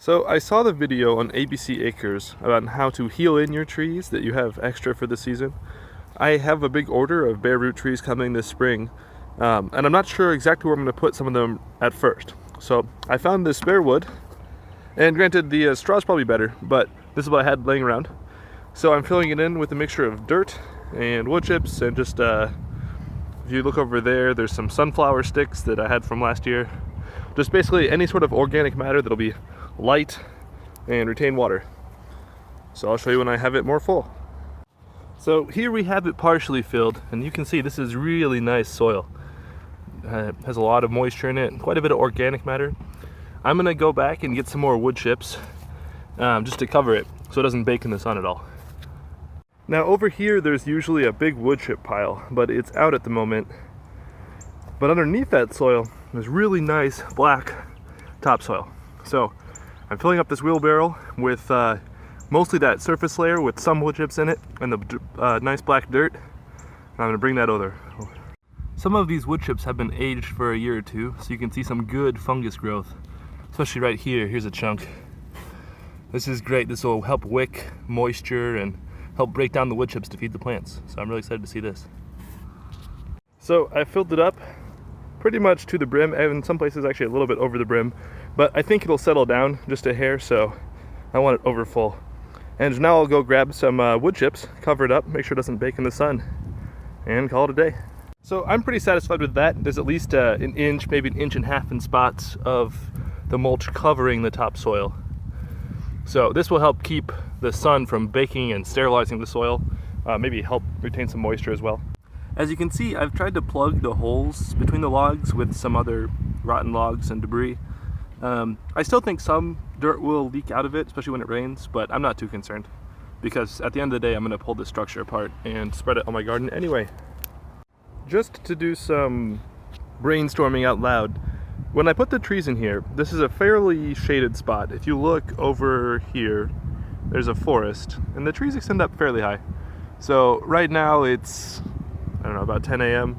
So I saw the video on ABC Acres about how to heal in your trees that you have extra for the season. I have a big order of bare root trees coming this spring, and I'm not sure exactly where I'm going to put some of them at first. So I found this bare wood, and granted the straw's probably better, but this is what I had laying around. So I'm filling it in with a mixture of dirt and wood chips, and just if you look over there, there's some sunflower sticks that I had from last year. Just basically any sort of organic matter that'll be light and retain water. So I'll show you when I have it more full. So here we have it partially filled, and you can see this is really nice soil. It has a lot of moisture in it, quite a bit of organic matter. I'm gonna go back and get some more wood chips just to cover it so it doesn't bake in the sun at all. Now over here there's usually a big wood chip pile, but it's out at the moment. But underneath that soil there's really nice black topsoil. So I'm filling up this wheelbarrow with mostly that surface layer with some wood chips in it and the nice black dirt. And I'm going to bring that over. Some of these wood chips have been aged for a year or two, so you can see some good fungus growth, especially right here. Here's a chunk. This is great. This will help wick moisture and help break down the wood chips to feed the plants. So I'm really excited to see this. So I filled it up pretty much to the brim, and in some places actually a little bit over the brim, but I think it'll settle down just a hair, so I want it over full. And now I'll go grab some wood chips, cover it up, make sure it doesn't bake in the sun, and call it a day. So I'm pretty satisfied with that. There's at least an inch, maybe an inch and a half in spots of the mulch covering the topsoil. So this will help keep the sun from baking and sterilizing the soil, maybe help retain some moisture as well. As you can see, I've tried to plug the holes between the logs with some other rotten logs and debris. I still think some dirt will leak out of it, especially when it rains, but I'm not too concerned because at the end of the day I'm going to pull this structure apart and spread it on my garden anyway. Just to do some brainstorming out loud, when I put the trees in here, this is a fairly shaded spot. If you look over here, there's a forest and the trees extend up fairly high. So right now it's, I don't know, about 10 a.m.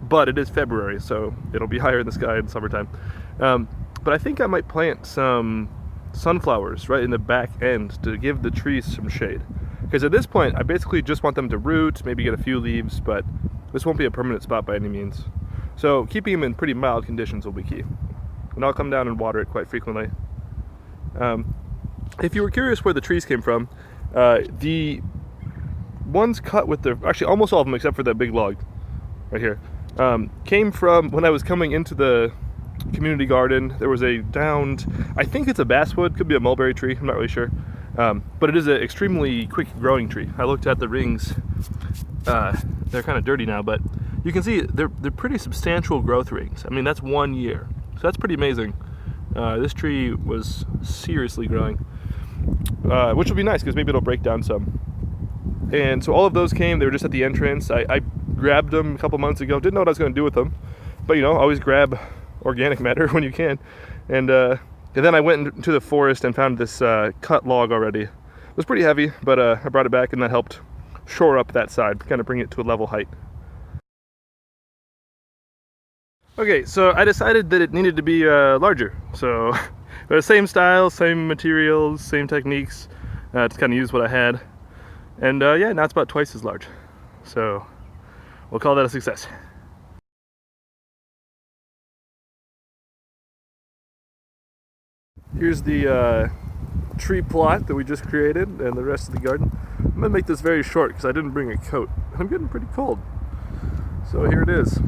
But it is February, so it'll be higher in the sky in summertime. But I think I might plant some sunflowers right in the back end to give the trees some shade. Because at this point, I basically just want them to root, maybe get a few leaves, but this won't be a permanent spot by any means. So keeping them in pretty mild conditions will be key. And I'll come down and water it quite frequently. If you were curious where the trees came from, the ones cut with the, actually almost all of them except for that big log right here, came from when I was coming into the community garden. There was a downed, I think it's a basswood, could be a mulberry tree, I'm not really sure, but it is an extremely quick growing tree. I looked at the rings, they're kind of dirty now, but you can see they're pretty substantial growth rings. I mean, that's 1 year, so that's pretty amazing. This tree was seriously growing, which will be nice because maybe it'll break down some. And so all of those came, they were just at the entrance. I grabbed them a couple months ago, didn't know what I was going to do with them, but you know, always grab organic matter when you can. And then I went into the forest and found this cut log already. It was pretty heavy, but I brought it back and that helped shore up that side, kind of bring it to a level height. Okay, so I decided that it needed to be larger. So the same style, same materials, same techniques, to kind of use what I had. And yeah, now it's about twice as large. So we'll call that a success. Here's the tree plot that we just created and the rest of the garden. I'm gonna make this very short because I didn't bring a coat. I'm getting pretty cold. So here it is.